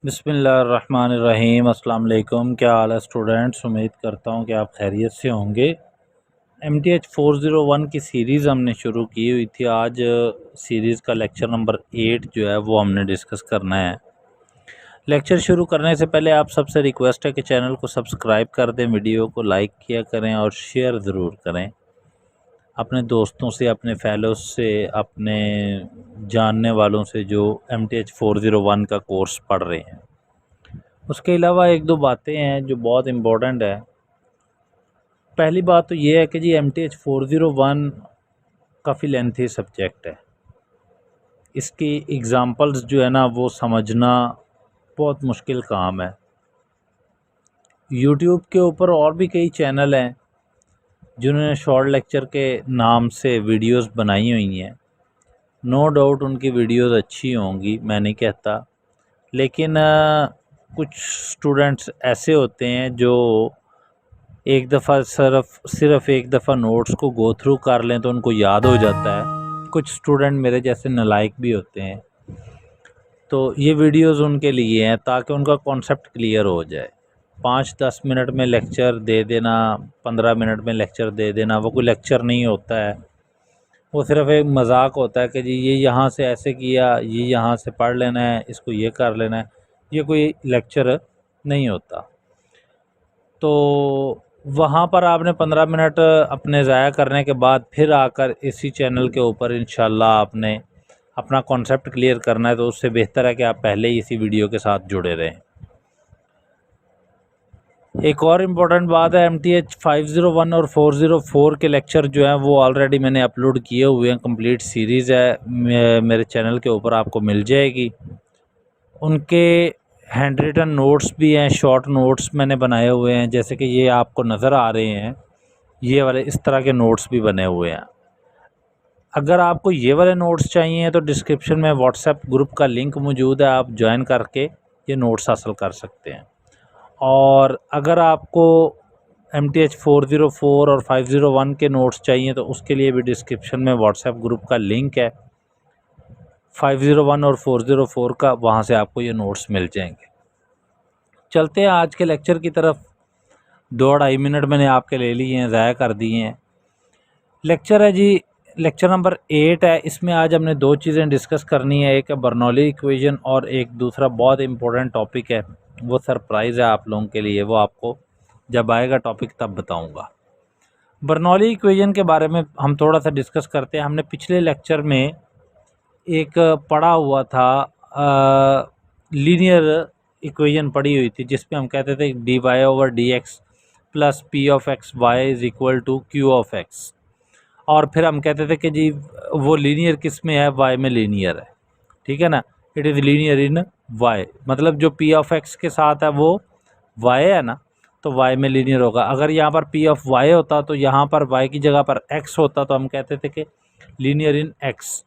बिस्मिल्लाहिर्रहमानिर्रहीम। अस्सलाम वालेकुम। क्या हाल है स्टूडेंट्स? उम्मीद करता हूँ कि आप खैरियत से होंगे। MTH 401 की सीरीज़ हमने शुरू की हुई थी। आज सीरीज़ का लेक्चर नंबर 8 जो है वो हमने डिस्कस करना है। लेक्चर शुरू करने से पहले आप सबसे रिक्वेस्ट है कि चैनल को सब्सक्राइब कर दें, वीडियो को लाइक किया करें और शेयर ज़रूर करें अपने दोस्तों से, अपने फेलोज से, अपने जानने वालों से जो MTH 401 का कोर्स पढ़ रहे हैं। उसके अलावा एक दो बातें हैं जो बहुत इम्पोर्टेंट है। पहली बात तो ये है कि जी MTH 401 काफ़ी लेंथी सब्जेक्ट है। इसकी एग्ज़ाम्पल्स जो है ना वो समझना बहुत मुश्किल काम है। यूट्यूब के ऊपर और भी कई चैनल हैं जिन्होंने शॉर्ट लेक्चर के नाम से वीडियोस बनाई हुई हैं। नो डाउट उनकी वीडियोस अच्छी होंगी, मैं नहीं कहता, लेकिन कुछ स्टूडेंट्स ऐसे होते हैं जो एक दफ़ा सिर्फ एक दफ़ा नोट्स को गो थ्रू कर लें तो उनको याद हो जाता है। कुछ स्टूडेंट मेरे जैसे नालायक भी होते हैं, तो ये वीडियोस उनके लिए हैं ताकि उनका कॉन्सेप्ट क्लियर हो जाए। 5-10 मिनट में लेक्चर दे देना, 15 मिनट में लेक्चर दे देना, वो कोई लेक्चर नहीं होता है। वो सिर्फ एक मजाक होता है कि जी ये यहाँ से ऐसे किया, ये यहाँ से पढ़ लेना है, इसको ये कर लेना है। ये कोई लेक्चर नहीं होता। तो वहाँ पर आपने 15 मिनट अपने ज़ाया करने के बाद फिर आकर इसी चैनल के ऊपर इंशाल्लाह आपने अपना कॉन्सेप्ट क्लियर करना है, तो उससे बेहतर है कि आप पहले ही इसी वीडियो के साथ जुड़े रहें। एक और इम्पोर्टेंट बात है, MTH 501 और 404 के लेक्चर जो हैं वो ऑलरेडी मैंने अपलोड किए हुए हैं। कंप्लीट सीरीज़ है, मेरे चैनल के ऊपर आपको मिल जाएगी। उनके हैंड रिटन नोट्स भी हैं, शॉर्ट नोट्स मैंने बनाए हुए हैं, जैसे कि ये आपको नज़र आ रहे हैं। ये वाले इस तरह के नोट्स भी बने हुए हैं। अगर आपको ये वाले नोट्स चाहिए तो डिस्क्रिप्शन में व्हाट्सएप ग्रुप का लिंक मौजूद है, आप ज्वाइन करके ये नोट्स हासिल कर सकते हैं। और अगर आपको MTH 404 और 501 के नोट्स चाहिए तो उसके लिए भी डिस्क्रिप्शन में व्हाट्सएप ग्रुप का लिंक है 501 और 404 का, वहाँ से आपको ये नोट्स मिल जाएंगे। चलते हैं आज के लेक्चर की तरफ। 2-2.5 मिनट मैंने आपके ले लिए हैं, ज़ाया कर दिए हैं। लेक्चर है जी, लेक्चर नंबर 8 है। इसमें आज हमने दो चीज़ें डिस्कस करनी है, एक है बर्नौली इक्वेशन और एक दूसरा बहुत इम्पोर्टेंट टॉपिक है, वो सरप्राइज़ है आप लोगों के लिए, वो आपको जब आएगा टॉपिक तब बताऊंगा। बर्नौली इक्वेशन के बारे में हम थोड़ा सा डिस्कस करते हैं। हमने पिछले लेक्चर में एक पढ़ा हुआ था, लीनियर इक्वेशन पढ़ी हुई थी जिसमें हम कहते थे dy/dx plus p(x)y is equal to q(x), और फिर हम कहते थे कि जी वो लीनियर किस में है, y में लीनियर है। ठीक है ना, it is linear in y, मतलब जो p(x) के साथ है वो y है ना, तो y में लीनियर होगा। अगर यहाँ पर p(y) होता तो यहाँ पर y की जगह पर x होता तो हम कहते थे कि लीनियर इन x,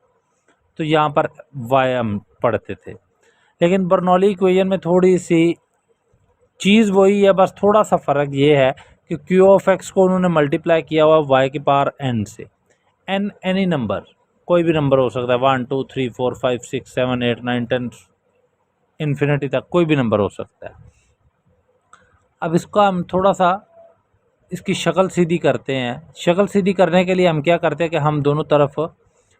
तो यहाँ पर y हम पढ़ते थे। लेकिन बर्नौली इक्वेशन में थोड़ी सी चीज़ वही है, बस थोड़ा सा फ़र्क ये है कि q(x) को उन्होंने मल्टीप्लाई किया हुआ y की पावर n से। n एनी नंबर, कोई भी नंबर हो सकता है, 1 2 3 4 5 6 7 8 9 10 इन्फिनिटी तक कोई भी नंबर हो सकता है। अब इसका हम थोड़ा सा इसकी शक्ल सीधी करते हैं। शक्ल सीधी करने के लिए हम क्या करते हैं कि हम दोनों तरफ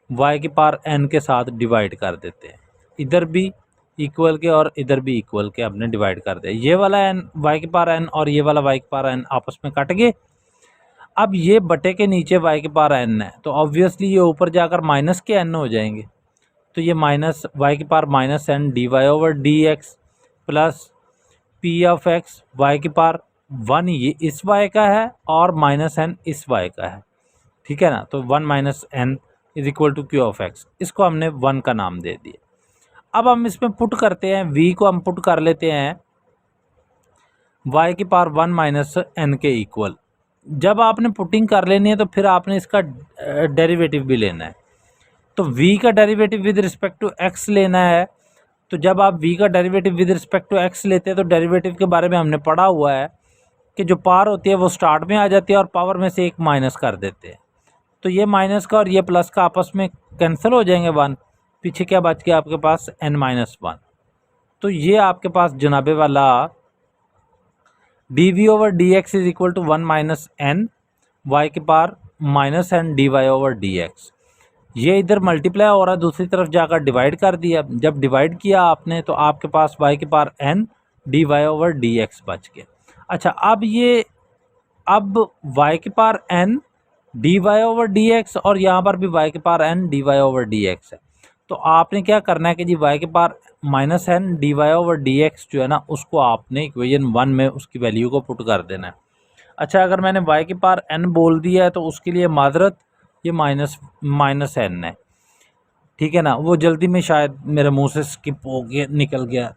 y की पावर n के साथ डिवाइड कर देते हैं। इधर भी इक्वल के और इधर भी इक्वल के हमने डिवाइड कर दिया। ये वाला n y की पावर n और ये वाला y की पावर n आपस में कट गए। अब ये बटे के नीचे y की पावर n है, तो ऑब्वियसली ये ऊपर जाकर माइनस के n हो जाएंगे। तो ये माइनस y की power minus n dy/dx plus p(x) y की पावर 1 ये इस y का है और माइनस n इस y का है। ठीक है ना, तो 1 minus n is equal to q(x), इसको हमने 1 का नाम दे दिया। अब हम इसमें पुट करते हैं, v को हम पुट कर लेते हैं y की पावर 1 माइनस n के इक्वल। जब आपने पुटिंग कर लेनी है तो फिर आपने इसका डेरिवेटिव भी लेना है। तो v का derivative with respect to x लेना है। तो जब आप v का derivative with respect to x लेते हैं तो डेरिवेटिव के बारे में हमने पढ़ा हुआ है कि जो पावर होती है वो स्टार्ट में आ जाती है और पावर में से एक माइनस कर देते हैं। तो ये माइनस का और ये प्लस का आपस में कैंसिल हो जाएंगे 1, पीछे क्या बच गया आपके पास n-1। तो ये आपके पास जनाबे वाला D we over D x is equal to 1 minus N Y के पार minus N D Y over D X, ये इधर मल्टीप्लाई हो रहा है, दूसरी तरफ जाकर डिवाइड कर दिया। जब डिवाइड किया आपने तो आपके पास वाई के पार N D Y over D X बच गया। अच्छा, अब y के पार n D Y over D x और यहाँ पर भी y के पार n D Y over D x है। तो आपने क्या करना है कि जी y के पार minus N D Y over D x जो है ना, उसको आपने इक्वेशन 1 में उसकी वैल्यू को पुट कर देना है। अच्छा, अगर मैंने y के पार n बोल दिया है तो उसके लिए माजरत, ये माइनस एन है, ठीक है ना, वो जल्दी में शायद मेरे मुंह से स्किप हो गया, निकल गया।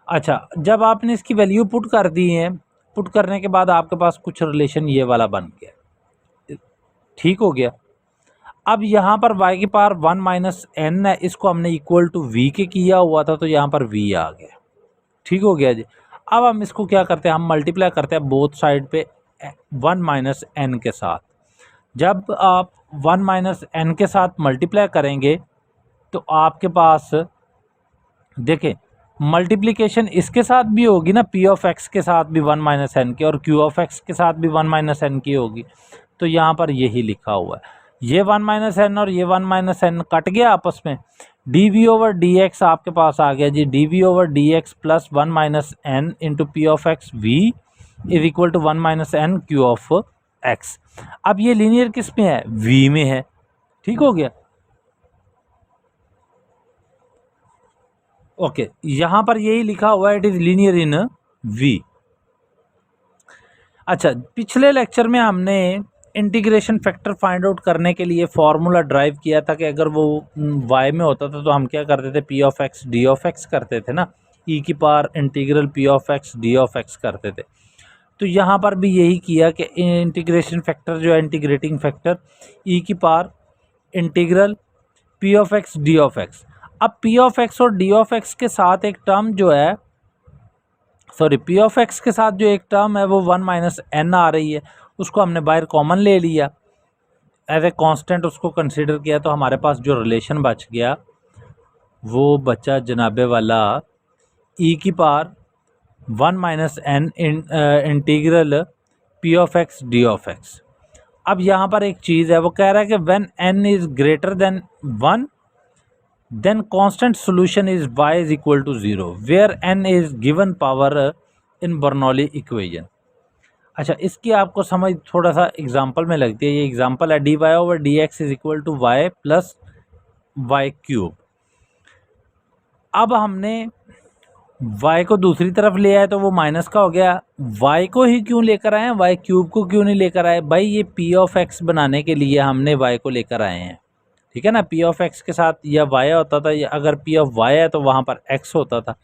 अच्छा, जब आपने इसकी वैल्यू पुट कर दी है, पुट करने के बाद आपके पास कुछ रिलेशन ये वाला बन गया, ठीक हो गया। अब यहाँ पर y की पावर 1 माइनस एन है, इसको हमने इक्वल टू v के किया हुआ था, तो यहाँ पर v आ गया, ठीक हो गया जी। अब हम इसको क्या करते हैं, हम मल्टीप्लाई करते हैं बोथ साइड पे 1 माइनस एन के साथ। जब आप 1 माइनस एन के साथ मल्टीप्लाई करेंगे तो आपके पास देखें मल्टीप्लिकेशन इसके साथ भी होगी ना, पी ऑफ एक्स के साथ भी 1 माइनस एन की, और क्यू ऑफ एक्स के साथ भी 1 माइनस एन की होगी। तो यहाँ पर यही लिखा हुआ है, ये 1 माइनस एन और ये 1 माइनस एन कट गया आपस में, D we over D X आपके पास आ गया जी, D we over D x plus 1 minus N into P of X V is equal to 1 minus N Q of X. अब ये लीनियर किस में है, वी में है, ठीक हो गया। ओके, यहाँ पर यही लिखा हुआ है, it is linear in v. अच्छा, पिछले लेक्चर में हमने इंटीग्रेशन फैक्टर फाइंड आउट करने के लिए फॉर्मूला ड्राइव किया था कि अगर वो y में होता था तो हम क्या करते थे, p of x d of x करते थे ना, e की power integral p of x d of x करते थे। तो यहाँ पर भी यही किया कि इंटीग्रेशन फैक्टर जो है, इंटीग्रेटिंग फैक्टर e की power integral p of x d of X. अब p ऑफ एक्स और d ऑफ एक्स के साथ एक टर्म जो है, सॉरी p ऑफ एक्स के साथ जो एक टर्म है वो 1 माइनस एन आ रही है, उसको हमने बाहर कॉमन ले लिया, एज ए कांस्टेंट उसको कंसीडर किया, तो हमारे पास जो रिलेशन बच गया वो बचा जनाबे वाला e की power 1 minus an integral p of x d of X. अब यहाँ पर एक चीज़ है, वो कह रहा है कि when n is greater than 1 then constant solution is y is equal to 0 where n is given power in Bernoulli equation। अच्छा, इसकी आपको समझ थोड़ा सा एग्जांपल में लगती है। ये एग्जांपल है, d Y over D x is equal to y plus y cube. अब हमने y को दूसरी तरफ ले आए तो वो माइनस का हो गया, y को ही क्यों लेकर आए हैं, वाई क्यूब को क्यों नहीं लेकर आए भाई, ये p ऑफ x बनाने के लिए हमने y को लेकर आए हैं, ठीक है ना। p ऑफ x के साथ या y होता था, या अगर p ऑफ y है तो वहाँ पर x होता था,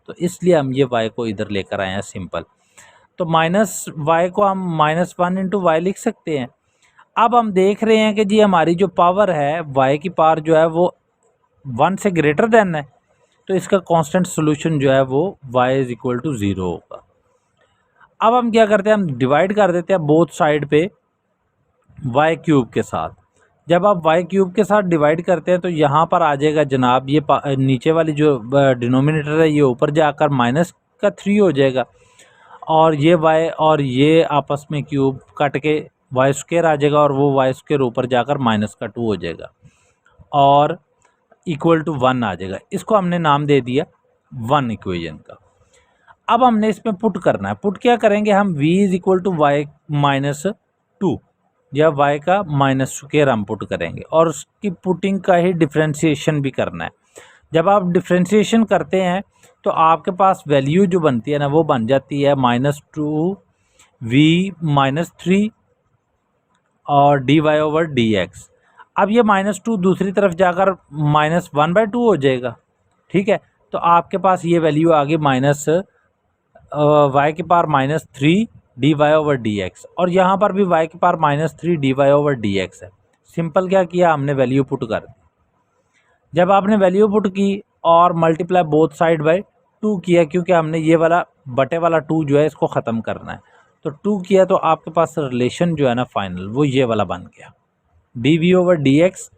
तो इसलिए हम ये y को इधर लेकर आए हैं, सिंपल। तो माइनस y को हम माइनस 1 इंटू वाई लिख सकते हैं। अब हम देख रहे हैं कि जी हमारी जो पावर है, y की पावर जो है वो 1 से ग्रेटर देन है, तो इसका कांस्टेंट सॉल्यूशन जो है वो y इज इक्वल टू 0 होगा। अब हम क्या करते हैं, हम डिवाइड कर देते हैं बोथ साइड पे y क्यूब के साथ। जब आप y क्यूब के साथ डिवाइड करते हैं तो यहाँ पर आ जाएगा जनाब, ये नीचे वाली जो डिनोमिनेटर है ये ऊपर जाकर माइनस का 3 हो जाएगा, और ये y और ये आपस में क्यूब कट के वाई स्क्वायर आ जाएगा, और वो वाई स्क्वायर ऊपर जाकर माइनस का 2 हो जाएगा और इक्वल टू 1 आ जाएगा। इसको हमने नाम दे दिया 1 इक्वेशन का। अब हमने इसमें पुट करना है, पुट क्या करेंगे हम, v is equal to y minus 2 या y का माइनस स्क्वायर हम पुट करेंगे, और उसकी पुटिंग का ही डिफ्रेंशिएशन भी करना है। जब आप डिफ्रेंशिएशन करते हैं तो आपके पास वैल्यू जो बनती है ना, वो बन जाती है -2 v माइनस 3 और dy ओवर dx। अब ये -2 दूसरी तरफ जाकर -1/2 हो जाएगा, ठीक है। तो आपके पास ये वैल्यू आ गई माइनस y की पावर -3 dy ओवर dx, और यहाँ पर भी y की पावर -3 dy ओवर dx है। सिंपल क्या किया हमने, वैल्यू पुट कर दी। जब आपने वैल्यू पुट की और मल्टीप्लाई बोथ साइड बाय 2 किया, क्योंकि हमने ये वाला बटे वाला 2 जो है इसको ख़त्म करना है, तो 2 किया तो आपके पास रिलेशन जो है ना फाइनल वो ये वाला बन गया, dv over dx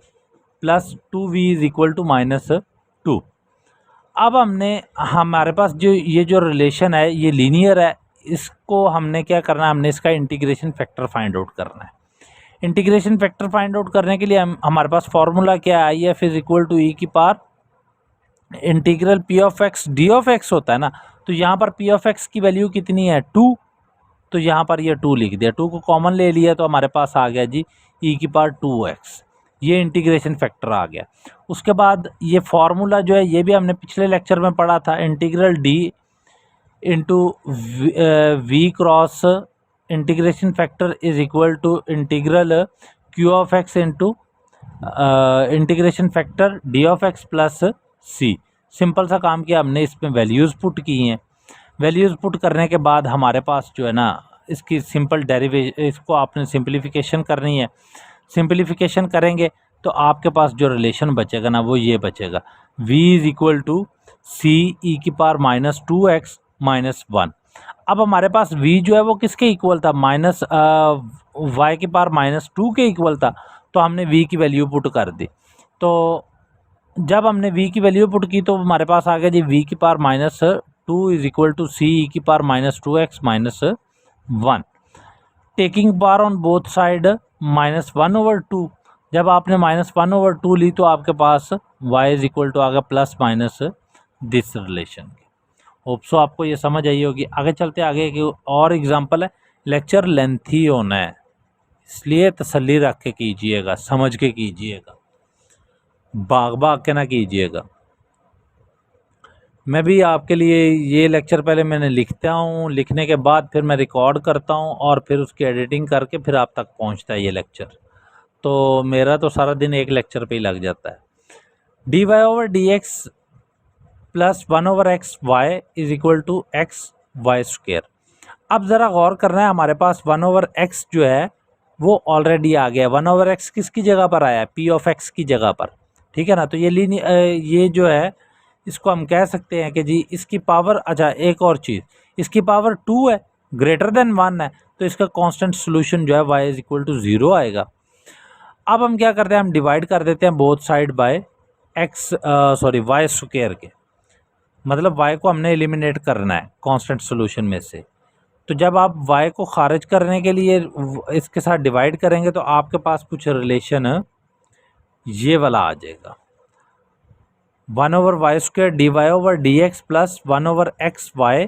plus 2v is equal to -2। अब हमने हमारे पास जो ये जो रिलेशन है ये लीनियर है, इसको हमने क्या करना है, हमने इसका इंटीग्रेशन फैक्टर फाइंड आउट करना है। इंटीग्रेशन फैक्टर फाइंड आउट करने के लिए हमारे पास फॉर्मूला क्या है, I F is equal to e की power integral P of x d of x होता है ना। तो यहाँ पर पी ऑफ एक्स की वैल्यू कितनी है 2, तो यहाँ पर ये 2 लिख दिया, 2 को कॉमन ले लिया तो हमारे पास आ गया जी ई की पावर 2x, ये इंटीग्रेशन फैक्टर आ गया। उसके बाद ये फार्मूला जो है ये भी हमने पिछले लेक्चर में पढ़ा था, integral d into v cross integration factor is equal to integral q of x into integration factor d of x plus c. Simple सा काम किया हमने, इसमें वैल्यूज़ पुट की हैं। वैल्यूज़ पुट करने के बाद हमारे पास जो है ना इसकी सिंपल डेरिवेशन, इसको आपने सिंप्लीफिकेशन करनी है। सिंप्लीफिकेशन करेंगे तो आपके पास जो रिलेशन बचेगा ना वो ये बचेगा, v is equal to c e की पावर माइनस 2x माइनस 1। अब हमारे पास v जो है वो किसके इक्वल था, माइनस y की पावर माइनस 2 के इक्वल था, तो हमने v की वैल्यू पुट कर दी। तो जब हमने v की वैल्यू पुट की तो हमारे पास आ गया जी v की power minus 2 is equal to c e की power minus 2x minus 1। Taking power on both side -1/2। जब आपने -1/2 ली तो आपके पास y इज इक्वल टू आ गया plus minus this relation. Hope so आपको ये समझ आई होगी। आगे चलते आगे की और एग्जांपल है। लेक्चर लेंथी होना है इसलिए तसल्ली रख के कीजिएगा, समझ के कीजिएगा, भाग भाग के ना कीजिएगा। मैं भी आपके लिए ये लेक्चर पहले मैंने लिखता हूँ, लिखने के बाद फिर मैं रिकॉर्ड करता हूँ और फिर उसकी एडिटिंग करके फिर आप तक पहुँचता है ये लेक्चर। तो मेरा तो सारा दिन एक लेक्चर पे ही लग जाता है। D Y over D x plus 1/x y is equal to x y square. अब ज़रा गौर करना है, हमारे पास 1/x जो है वो ऑलरेडी आ गया। 1/x किसकी जगह पर आया है, पी ऑफ एक्स की जगह पर, ठीक है ना। तो ये जो है इसको हम कह सकते हैं कि जी इसकी पावर, अच्छा एक और चीज़, इसकी पावर 2 है, ग्रेटर देन 1 है, तो इसका कांस्टेंट सोल्यूशन जो है y इज इक्वल टू 0 आएगा। अब हम क्या करते हैं, हम डिवाइड कर देते हैं both side by y square के, मतलब y को हमने एलिमिनेट करना है कांस्टेंट सोल्यूशन में से। तो जब आप y को खारिज करने के लिए इसके साथ डिवाइड करेंगे तो आपके पास कुछ रिलेशन ये वाला आ जाएगा, 1/y square d Y over D x plus 1/x y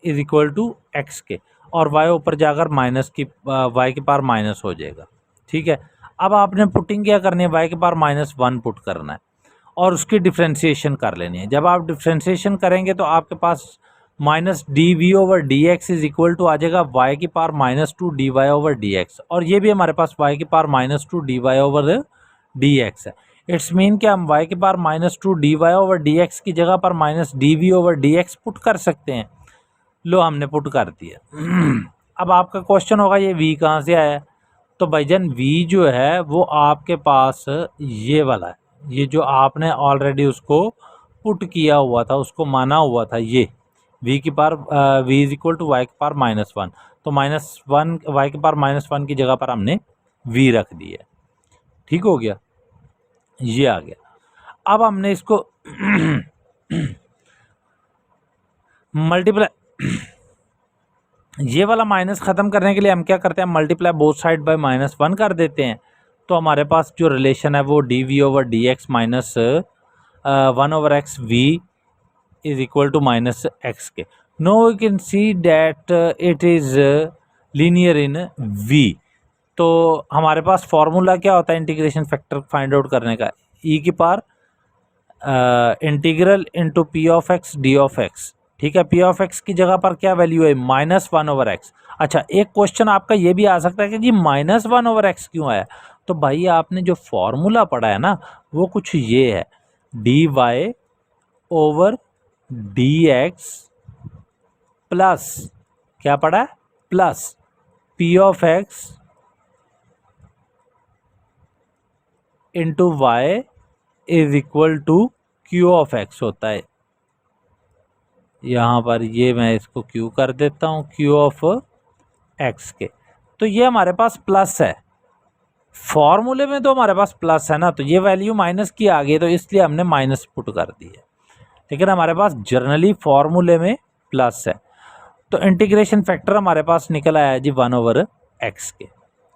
is equal to x के, और y ऊपर जाकर माइनस की y की पावर माइनस हो जाएगा, ठीक है। अब आपने पुटिंग क्या करनी है, y की पावर -1 पुट करना है और उसकी डिफ्रेंशिएशन कर लेनी है। जब आप डिफ्रेंशिएशन करेंगे तो आपके पास minus d we over D x is equal to आ जाएगा y की power -2 d Y over D x, और ये भी हमारे पास y की power -2 d Y over D x है। इट्स मीन कि हम y की power -2 d Y over D x की जगह पर minus d we over D x put कर सकते हैं। लो हमने पुट कर दिया। अब आपका क्वेश्चन होगा ये v कहाँ से आया, तो भाईजान v जो है वो आपके पास ये वाला है, ये जो आपने ऑलरेडी उसको पुट किया हुआ था, उसको माना हुआ था, ये v की power v is equal to y की पावर -1, तो -1 y की पावर -1 की जगह पर हमने v रख दिया, ठीक हो गया, ये आ गया। अब हमने इसको मल्टीप्लाई ये वाला माइनस ख़त्म करने के लिए हम क्या करते हैं, मल्टीप्लाई बोथ साइड बाय -1 कर देते हैं। तो हमारे पास जो रिलेशन है वो d we over D x minus 1/x v is equal to -x के। No we can see that it is linear in v। तो हमारे पास फॉर्मूला क्या होता है इंटीग्रेशन फैक्टर फाइंड आउट करने का, e की power integral into P of x d of x, ठीक है। पी ऑफ एक्स की जगह पर क्या वैल्यू है, -1/x। अच्छा एक क्वेश्चन आपका ये भी आ सकता है कि जी -1/x क्यों आया, तो भाई आपने जो फॉर्मूला पढ़ा है ना वो कुछ ये है, d Y over D x plus क्या पढ़ा है, plus p of x into y is equal to q of x होता है। यहाँ पर ये मैं इसको क्यू कर देता हूँ, क्यू ऑफ एक्स के। तो ये हमारे पास प्लस है, फॉर्मूले में तो हमारे पास प्लस है ना, तो ये वैल्यू माइनस की आ गई, तो इसलिए हमने माइनस पुट कर दी है। लेकिन हमारे पास जर्नली फॉर्मूले में प्लस है। तो इंटीग्रेशन फैक्टर हमारे पास निकल आया जी 1/x के।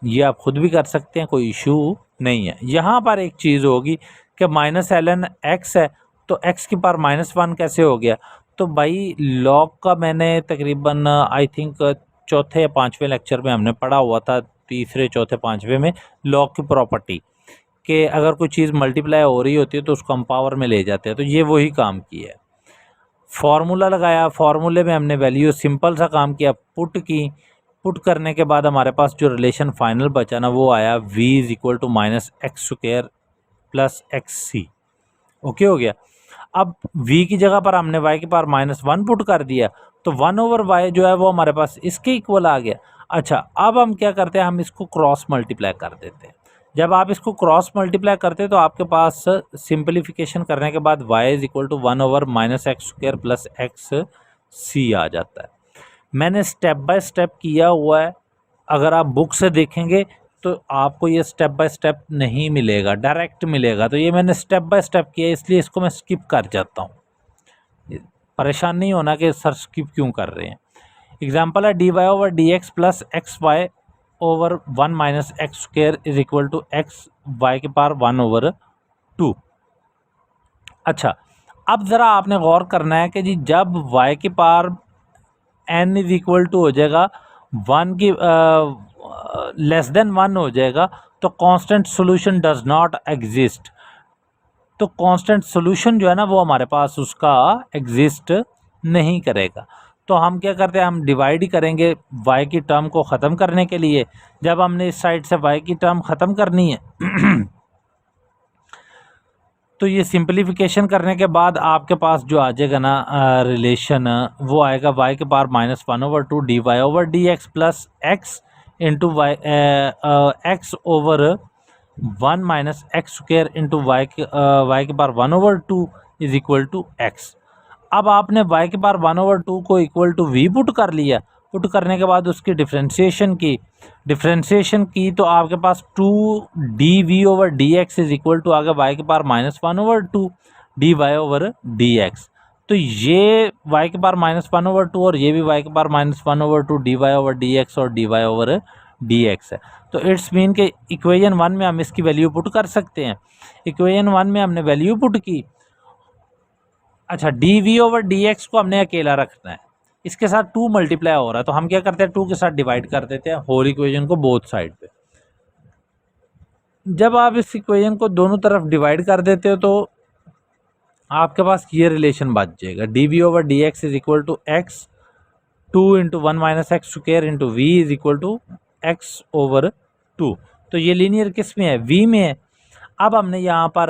ये आप खुद भी कर सकते हैं, कोई इशू नहीं है। यहाँ पर एक चीज़ होगी कि -ln x है तो x की पावर -1 कैसे हो गया। तो भाई लॉग का मैंने तकरीबन आई थिंक चौथे या पाँचवें लेक्चर में हमने पढ़ा हुआ था, तीसरे चौथे पाँचवें में, लॉग की प्रॉपर्टी कि अगर कोई चीज़ मल्टीप्लाई हो रही होती है तो उसको हम पावर में ले जाते हैं। तो ये वही काम किया है। फॉर्मूला लगाया, फार्मूले में हमने वैल्यू सिंपल सा काम किया, पुट की। पुट करने के बाद हमारे पास जो रिलेशन फाइनल बचा ना वो आया v = -x² + xc। ओके हो गया। अब v की जगह पर हमने y की पावर -1 पुट कर दिया तो 1/y जो है वो हमारे पास इसके इक्वल आ गया। अच्छा, अब हम क्या करते हैं, हम इसको क्रॉस मल्टीप्लाई कर देते हैं। जब आप इसको क्रॉस मल्टीप्लाई करते हैं तो आपके पास सिंपलीफिकेशन करने के बाद y = 1/-x² + xc आ जाता है। मैंने स्टेप बाय स्टेप किया हुआ है। अगर आप बुक से देखेंगे तो आपको ये स्टेप बाय स्टेप नहीं मिलेगा, डायरेक्ट मिलेगा। तो ये मैंने स्टेप बाय स्टेप किया, इसलिए इसको मैं स्किप कर जाता हूँ। परेशान नहीं होना कि सर स्किप क्यों कर रहे हैं। एग्जाम्पल है dy/dx + xy/1 - x² = x y की पावर 1/2। अच्छा, अब ज़रा आपने गौर करना है कि जी जब y की पावर n = हो जाएगा 1 की <1 हो जाएगा तो constant solution does not exist. तो कांस्टेंट सॉल्यूशन जो है ना वो हमारे पास उसका एग्जिस्ट नहीं करेगा। तो हम क्या करते हैं, हम डिवाइड ही करेंगे y की टर्म को ख़त्म करने के लिए। जब हमने इस साइड से y की टर्म ख़त्म करनी है तो ये सिंपलीफिकेशन करने के बाद आपके पास जो आ जाएगा ना रिलेशन, वो आएगा y की power -1/2 dy/dx + x into y x/1 - x² into y की पावर 1/2 = x। अब आपने y की पावर 1/2 को इक्वल टू v पुट कर लिया। पुट करने के बाद उसकी डिफ्रेंशिएशन की तो आपके पास 2dv/dx = आ गया y की पावर -1/2 dy/dx। तो ये y की पावर -1/2 और ये भी y की पावर -1/2 dy/dx और dy/dx है। तो इट्स मीन के इक्वेशन 1 में हम इसकी वैल्यू पुट कर सकते हैं। इक्वेशन 1 में हमने वैल्यू पुट की। अच्छा, dv/dx को हमने अकेला रखना है, इसके साथ 2 मल्टीप्लाई हो रहा है तो हम क्या करते हैं 2 के साथ डिवाइड कर देते हैं होल इक्वेशन को बोथ साइड पे। जब आप इस इक्वेशन को दोनों तरफ डिवाइड कर देते हो तो आपके पास ये रिलेशन बच जाएगा dv/dx = x 2 × 1 - x² into v = x/2। तो ये लीनियर किस में है, v में है। अब हमने यहाँ पर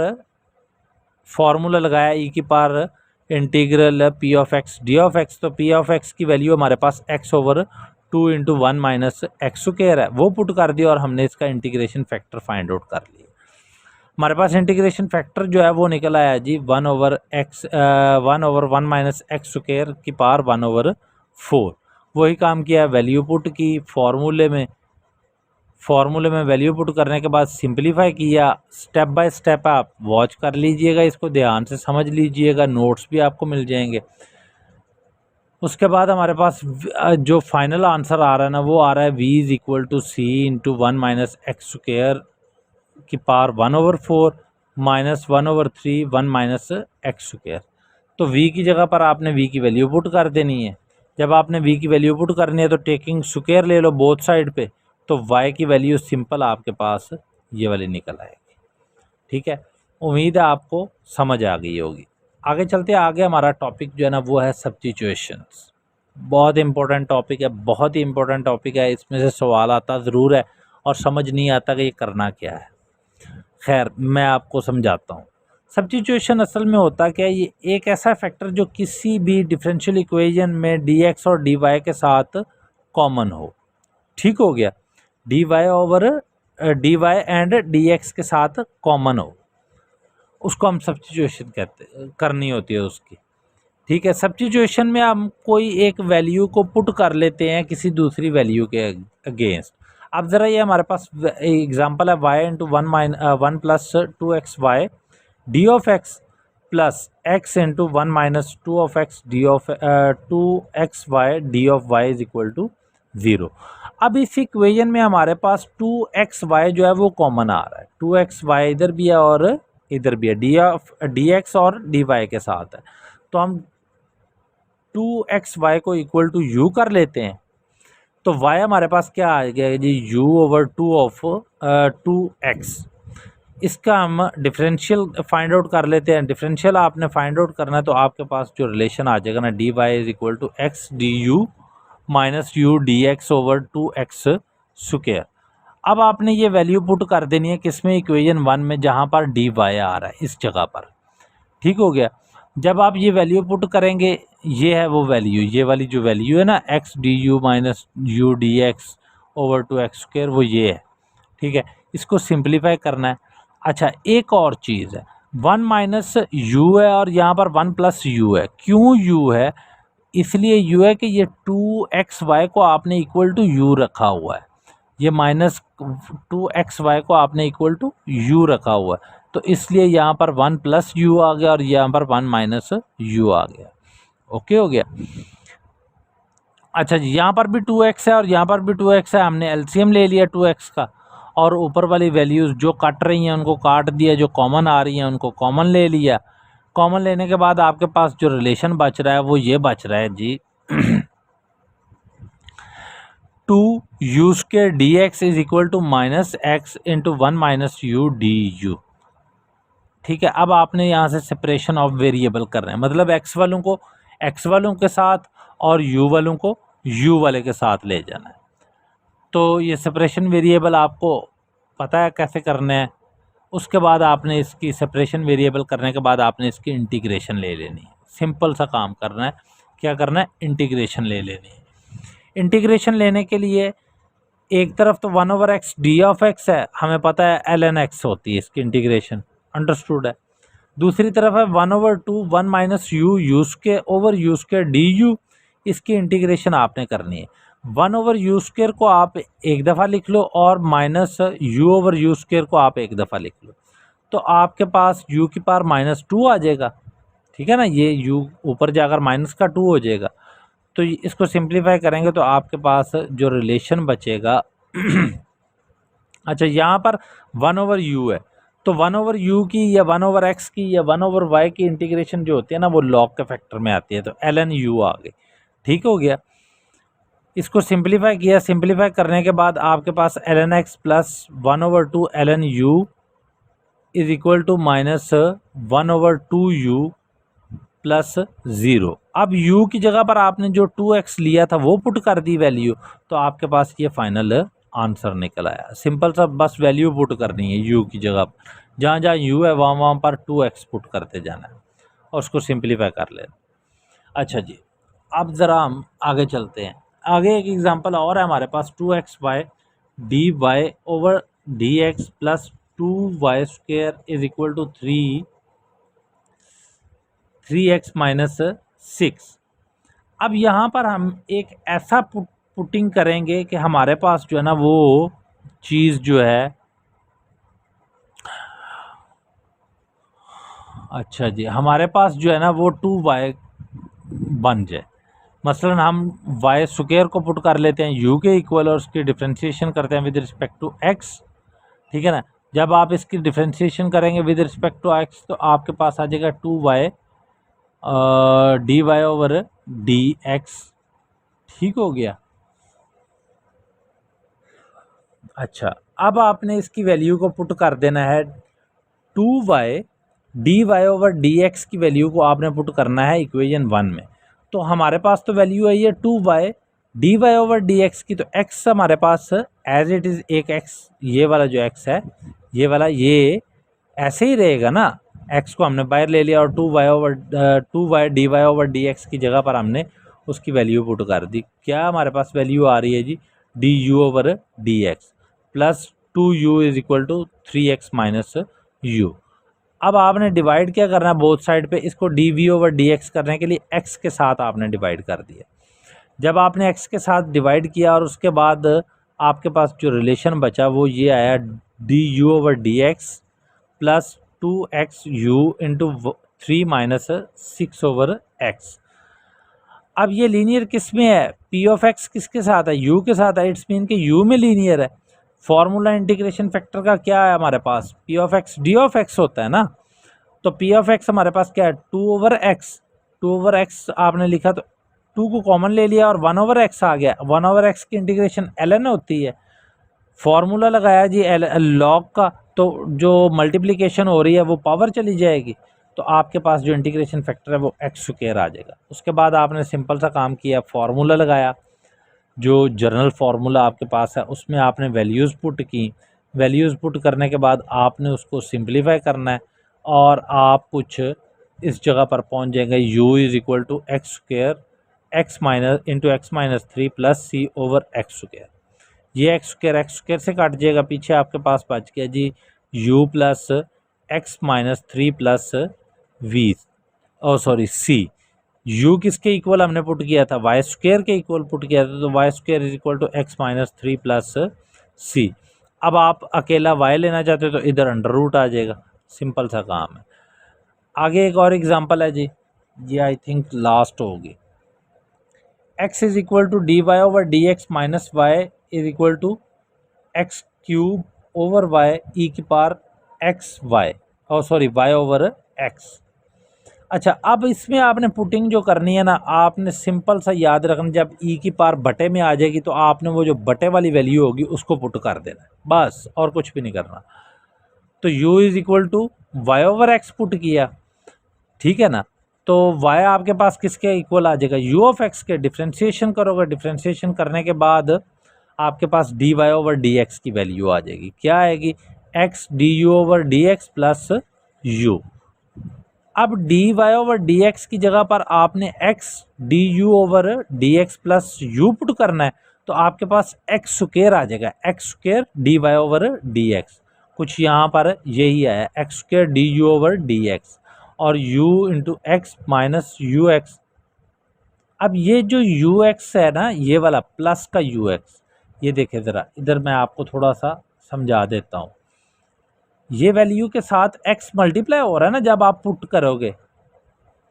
फॉर्मूला लगाया e की power integral p of x d of x। तो p ऑफ x की वैल्यू हमारे पास x/2 × 1 - x² है, वो पुट कर दिया और हमने इसका इंटीग्रेशन फैक्टर फाइंड आउट कर लिया। हमारे पास इंटीग्रेशन फैक्टर जो है वो निकल आया जी 1/1 - x² की पावर 1/4। वही काम किया, वैल्यू पुट की फॉर्मूले में वैल्यू पुट करने के बाद सिंपलीफाई किया। स्टेप बाय स्टेप आप वॉच कर लीजिएगा, इसको ध्यान से समझ लीजिएगा, नोट्स भी आपको मिल जाएंगे। उसके बाद हमारे पास जो फाइनल आंसर आ रहा है ना वो आ रहा है v = c × 1 - x² की पावर 1/4 -1/3 1 - x²। तो v की जगह पर आपने v की वैल्यू पुट कर देनी है। जब आपने v की वैल्यू पुट करनी है तो टेकिंग स्क्वायर ले लो बोथ साइड पे, तो y की वैल्यू सिंपल आपके पास ये वाली निकल आएगी। ठीक है, उम्मीद है आपको समझ आ गई होगी। आगे चलते हैं, आगे हमारा टॉपिक जो है ना वो है सब्स्टिट्यूशंस। बहुत इंपॉर्टेंट टॉपिक है, बहुत ही इंपॉर्टेंट टॉपिक है। इसमें से सवाल आता ज़रूर है और समझ नहीं आता कि ये करना क्या है। खैर, मैं आपको समझाता हूँ। सब्स्टिट्यूशन असल में होता क्या है, ये एक ऐसा फैक्टर जो किसी भी डिफरेंशियल इक्वेशन में dx और dy के साथ कॉमन हो। ठीक हो गया, dy एंड dx के साथ कॉमन हो, उसको हम सब्स्टिट्यूशन करनी होती है उसकी। ठीक है, सब्स्टिट्यूशन में हम कोई एक वैल्यू को पुट कर लेते हैं किसी दूसरी वैल्यू के अगेंस्ट। अब ज़रा ये हमारे पास एग्जांपल है y × 1 + 2xy d of x। Plus x into 1 minus 2 of x d of 2xy d of y is equal to 0। अब इस इक्वेशन में हमारे पास 2xy जो है वो कॉमन आ रहा है, 2xy इधर भी है और इधर भी है, डी एक्स और डी वाई के साथ है। तो हम 2xy को इक्वल टू u कर लेते हैं, तो y हमारे पास क्या आ गया जी, u ओवर 2 ऑफ 2x। इसका हम डिफरेंशियल फाइंड आउट कर लेते हैं। डिफरेंशियल आपने फाइंड आउट करना है तो आपके पास जो रिलेशन आ जाएगा ना, d y is equal to x d u minus u d x over 2x square. अब आपने ये वैल्यू पुट कर देनी है किसमें, इक्वेशन 1 में, जहाँ पर डी वाई आ रहा है इस जगह पर। ठीक हो गया। जब आप ये वैल्यू पुट करेंगे, ये है वो वैल्यू, ये वाली जो वैल्यू है ना, x d u minus u d x over 2x square, वो ये है। ठीक है, इसको सिंप्लीफाई करना है। अच्छा, एक और चीज़ है, 1 माइनस यू है और यहाँ पर 1 प्लस यू है। क्यों यू है, इसलिए यू है कि ये 2xy को आपने इक्वल टू यू रखा हुआ है, ये माइनस 2xy को आपने इक्वल टू यू रखा हुआ है, तो इसलिए यहाँ पर 1 प्लस यू आ गया और यहाँ पर 1 माइनस यू आ गया। ओके हो गया। अच्छा जी, यहाँ पर भी 2x है और यहाँ पर भी 2x है, हमने एलसीएम ले लिया 2x का, और ऊपर वाली वैल्यूज़ जो कट रही हैं उनको काट दिया, जो कॉमन आ रही हैं उनको कॉमन ले लिया। कॉमन लेने के बाद आपके पास जो रिलेशन बच रहा है वो ये बच रहा है जी 2u square d x is equal to minus x into 1 minus u d u. ठीक है, अब आपने यहाँ से सेपरेशन ऑफ वेरिएबल कर रहे हैं, मतलब x वालों को x वालों के साथ और u वालों को u वाले के साथ ले जाना है। तो ये सेपरेशन वेरिएबल आपको पता है कैसे करने हैं। उसके बाद आपने इसकी सेपरेशन वेरिएबल करने के बाद आपने इसकी इंटीग्रेशन ले लेनी है। सिंपल सा काम करना है, क्या करना है, इंटीग्रेशन ले लेनी है। इंटीग्रेशन लेने के लिए एक तरफ तो 1 over x d of x है, हमें पता है ln x होती है इसकी इंटीग्रेशन, अंडरस्टूड है। दूसरी तरफ है 1 over 2 1 minus you square over you square D you, इसकी इंटीग्रेशन आपने करनी है। 1 ओवर यू स्क्वायर को आप एक दफ़ा लिख लो और minus you over you square को आप एक दफ़ा लिख लो, तो आपके पास u की पावर -2 आ जाएगा। ठीक है ना, ये u ऊपर जाकर माइनस का 2 हो जाएगा। तो इसको सिंप्लीफाई करेंगे तो आपके पास जो रिलेशन बचेगा अच्छा, यहाँ पर 1 ओवर u है, तो 1 ओवर u की या 1 ओवर x की या 1 ओवर y की इंटीग्रेशन जो होती है ना वो log के फैक्टर में आती है, तो ln u आ गई। ठीक हो गया। इसको सिंप्लीफाई किया, सिंप्लीफाई करने के बाद आपके पास ln x plus 1 over 2 ln u is equal to minus 1 over 2u plus 0। अब u की जगह पर आपने जो 2x लिया था वो पुट कर दी वैल्यू, तो आपके पास ये फाइनल आंसर निकल आया। सिंपल सा बस वैल्यू पुट करनी है u की जगह पर, जहाँ जहाँ u है वहाँ वहाँ पर 2x पुट करते जाना है और उसको सिंप्लीफाई कर लेना। अच्छा जी, अब ज़रा हम आगे चलते हैं। आगे एक एग्जांपल और है हमारे पास, 2xy d Y over D x plus 2y square is equal to 3x minus 6। अब यहाँ पर हम एक ऐसा पुटिंग करेंगे कि हमारे पास जो है ना वो चीज़ जो है, अच्छा जी, हमारे पास जो है ना वो 2y बन जाए। मसलन हम y स्क्वायर को पुट कर लेते हैं u के इक्वल और उसकी डिफ्रेंशिएशन करते हैं विद रिस्पेक्ट टू x। ठीक है ना, जब आप इसकी डिफ्रेंशिएशन करेंगे विद रिस्पेक्ट टू x तो आपके पास आ जाएगा 2y d Y over D x. ठीक हो गया। अच्छा, अब आपने इसकी वैल्यू को पुट कर देना है, 2y d Y over D x की वैल्यू को आपने पुट करना है इक्वेशन 1 में। तो हमारे पास तो वैल्यू है ये 2y d Y over D x की, तो x हमारे पास एज इट इज़ एक x, ये वाला जो x है ये वाला, ये ऐसे ही रहेगा ना, x को हमने बाहर ले लिया और 2y d Y over D x की जगह पर हमने उसकी वैल्यू पुट कर दी। क्या हमारे पास वैल्यू आ रही है जी, d u over D x plus 2u is equal to 3x minus u. अब आपने डिवाइड क्या करना है बोथ साइड पे, इसको d we over D x करने के लिए x के साथ आपने डिवाइड कर दिया। जब आपने x के साथ डिवाइड किया और उसके बाद आपके पास जो रिलेशन बचा वो ये आया, D u over D x plus 2x u into 3 minus 6 over x. अब ये लीनियर किस में है, पी ऑफ एक्स किसके साथ है, यू के साथ है, इट्स मीन कि यू में लीनियर है। फॉर्मूला इंटीग्रेशन फैक्टर का क्या है हमारे पास, P of x d of x होता है ना। तो पी ऑफ एक्स हमारे पास क्या है, 2 ओवर एक्स। 2 ओवर एक्स आपने लिखा तो 2 को कॉमन ले लिया और 1 ओवर एक्स आ गया। 1 ओवर एक्स की इंटीग्रेशन ln होती है। फॉर्मूला लगाया जी लॉग का, तो जो मल्टीप्लिकेशन हो रही है वो पावर चली जाएगी, तो आपके पास जो इंटीग्रेशन फैक्टर है वो एक्स स्क्वायर आ जाएगा। उसके बाद आपने सिंपल सा काम किया, फार्मूला लगाया, जो जर्नल फार्मूला आपके पास है उसमें आपने वैल्यूज़ पुट की। वैल्यूज़ पुट करने के बाद आपने उसको सिंप्लीफाई करना है और आप कुछ इस जगह पर पहुंच जाएंगे, u is equal to x square x minus into x minus 3 plus c over x square. ये एक्स स्क्वायर से काट जाएगा, पीछे आपके पास बच गया जी u plus x minus 3 plus v c. u किसके इक्वल हमने पुट किया था, वाई स्क्वायर के इक्वल पुट किया था, तो y square is equal to x minus 3 plus c. अब आप अकेला y लेना चाहते हो तो इधर अंडर रूट आ जाएगा, सिंपल सा काम है। आगे एक और एग्जांपल है जी, ये आई थिंक लास्ट होगी। x is equal to d Y over D x minus y is equal to x cube over y e की power x y y over x. अच्छा, अब इसमें आपने पुटिंग जो करनी है ना, आपने सिंपल सा याद रखना, जब ई की पावर बटे में आ जाएगी तो आपने वो जो बटे वाली वैल्यू होगी उसको पुट कर देना, बस और कुछ भी नहीं करना। तो u is equal to y over x put किया, ठीक है ना। तो y आपके पास किसके इक्वल आ जाएगा, u ऑफ x के। डिफ्रेंशिएशन करोगे, डिफ्रेंशिएशन करने के बाद आपके पास d Y over D x की वैल्यू आ जाएगी। क्या आएगी, x d u over D x plus u. अब d Y over D x की जगह पर आपने x d u over D x plus u put करना है, तो आपके पास एक्स स्क्वायर आ जाएगा, x square d Y over D x. कुछ यहाँ पर यही आया, x square D u over D x और u into x minus you x. अब ये जो यू एक्स है ना, ये वाला प्लस का यू एक्स, ये देखें ज़रा इधर, मैं आपको थोड़ा सा समझा देता हूँ। ये वैल्यू के साथ x मल्टीप्लाई हो रहा है ना, जब आप पुट करोगे,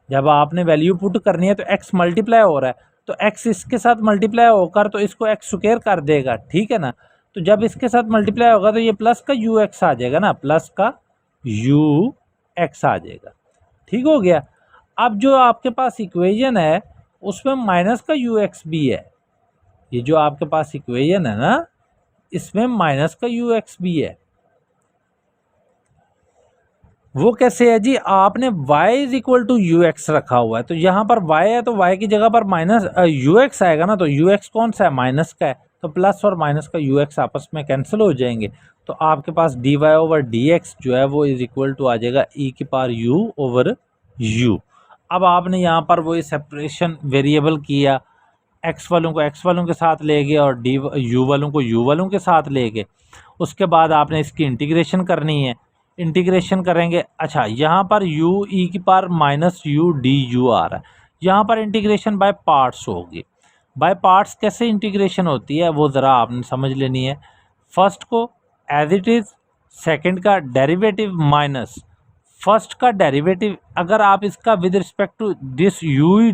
जब आपने वैल्यू पुट करनी है तो x मल्टीप्लाई हो रहा है, तो x इसके साथ मल्टीप्लाई होकर तो इसको x स्क्वायर कर देगा, ठीक है ना। तो जब इसके साथ मल्टीप्लाई होगा तो ये प्लस का यू एक्स आ जाएगा ना, प्लस का यू एक्स आ जाएगा, ठीक हो गया। अब जो आपके पास इक्वेशन है उसमें माइनस का यू एक्स भी है, ये जो आपके पास इक्वेशन है ना इसमें माइनस का यू एक्स भी है। वो कैसे है जी, आपने y is equal to u x रखा हुआ है, तो यहाँ पर y है तो y की जगह पर माइनस यू एक्स आएगा ना, तो यू एक्स कौन सा है, माइनस का है, तो प्लस और माइनस का यू एक्स आपस में कैंसिल हो जाएंगे, तो आपके पास d Y over D x जो है वो इज इक्वल टू आ जाएगा ई की पावर u ओवर u। अब आपने यहाँ पर वो सेपरेशन वेरिएबल किया, x वालों को x वालों के साथ ले गए और डी यू वालों को u वालों के साथ ले गए। उसके बाद आपने इसकी इंटीग्रेशन करनी है, इंटीग्रेशन करेंगे। अच्छा, यहाँ पर u ई की power minus u d u आ रहा है, यहाँ पर इंटीग्रेशन बाय पार्ट्स होगी। बाय पार्ट्स कैसे इंटीग्रेशन होती है वो ज़रा आपने समझ लेनी है। फर्स्ट को एज इट इज़, सेकंड का डेरिवेटिव माइनस फर्स्ट का डेरिवेटिव। अगर आप इसका with respect to this u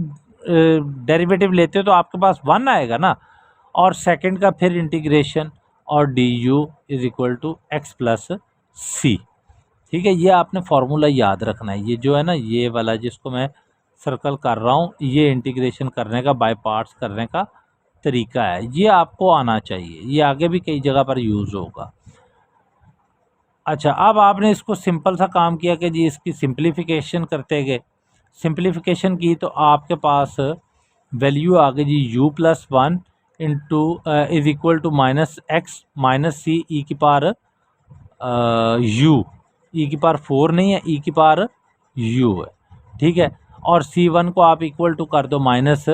derivative लेते हो तो आपके पास 1 आएगा ना, और सेकंड का फिर इंटीग्रेशन और d u is equal to x plus c, ठीक है। ये आपने फार्मूला याद रखना है, ये जो है ना ये वाला जिसको मैं सर्कल कर रहा हूँ, ये इंटीग्रेशन करने का, बाय पार्ट्स करने का तरीका है, ये आपको आना चाहिए, ये आगे भी कई जगह पर यूज़ होगा। अच्छा, अब आपने इसको सिंपल सा काम किया कि जी इसकी सिंप्लीफिकेशन करते गए, सिंप्लीफिकेशन की तो आपके पास वैल्यू आ गई जी u plus 1 into is equal to minus x minus c e की पावर u, ई की पावर 4 नहीं है, ई की पावर u है, ठीक है। और c1 को आप इक्वल टू कर दो माइनस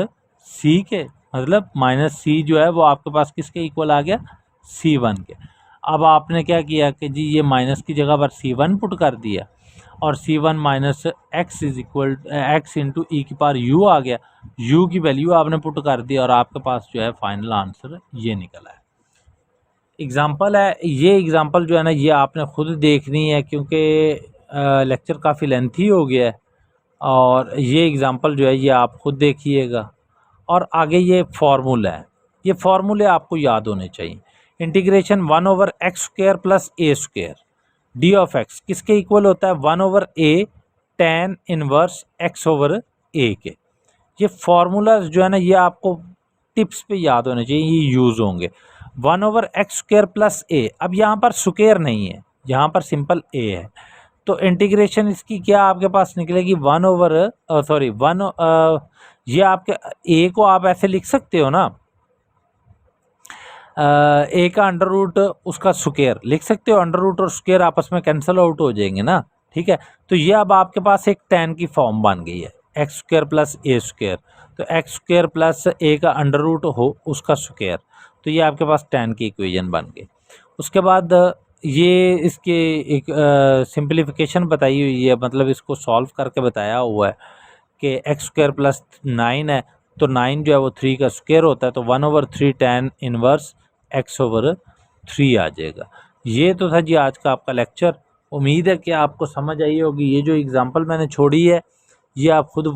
सी के, मतलब माइनस सी जो है वो आपके पास किसके इक्वल आ गया, c1 के। अब आपने क्या किया कि जी ये माइनस की जगह पर c1 पुट कर दिया और c1 minus x is equal x into e की पावर u आ गया, u की वैल्यू आपने पुट कर दी और आपके पास जो है फाइनल आंसर ये निकला है। एग्ज़ाम्पल है, ये एग्ज़ाम्पल जो है ना ये आपने खुद देखनी है क्योंकि लेक्चर काफ़ी लेंथी हो गया है और ये एग्ज़ाम्पल जो है ये आप खुद देखिएगा। और आगे ये फार्मूला है, ये फार्मूले आपको याद होने चाहिए। Integration 1/x² plus a² D of x किसके इक्वल होता है? 1/a tan इनवर्स x/a के। ये फार्मूलाज जो है ना ये आपको टिप्स पे याद होने चाहिए, ये यूज़ होंगे। 1/x² प्लस a, अब यहाँ पर स्क्वायर नहीं है, यहाँ पर सिंपल a है, तो इंटीग्रेशन इसकी क्या आपके पास निकलेगी? 1 ये आपके a को आप ऐसे लिख सकते हो ना, a का अंडर रूट उसका स्क्वायर लिख सकते हो, अंडर रूट और स्क्वायर आपस में कैंसिल आउट हो जाएंगे ना, ठीक है। तो ये अब आपके पास एक tan की फॉर्म बन गई है, x² प्लस a², तो x² प्लस a का अंडर रूट हो उसका स्क्वायर, तो ये आपके पास tan की इक्वेशन बन गई। उसके बाद ये इसके एक सिंप्लीफिकेशन बताई हुई है, मतलब इसको सॉल्व करके बताया हुआ है कि x² प्लस 9 है, तो 9 जो है वो 3 का स्क्वायर होता है, तो 1/3 tan इनवर्स x/3 आ जाएगा। ये तो था जी आज का आपका लेक्चर। उम्मीद है कि आपको समझ आई होगी। ये जो एग्ज़ाम्पल मैंने छोड़ी है ये आप खुद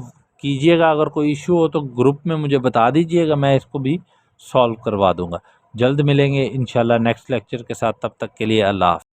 कीजिएगा, अगर कोई इशू हो तो ग्रुप में मुझे बता दीजिएगा, मैं इसको भी सॉल्व करवा दूँगा। जल्द मिलेंगे इंशाल्लाह नेक्स्ट लेक्चर के साथ, तब तक के लिए अल्लाह हाफ़िज़।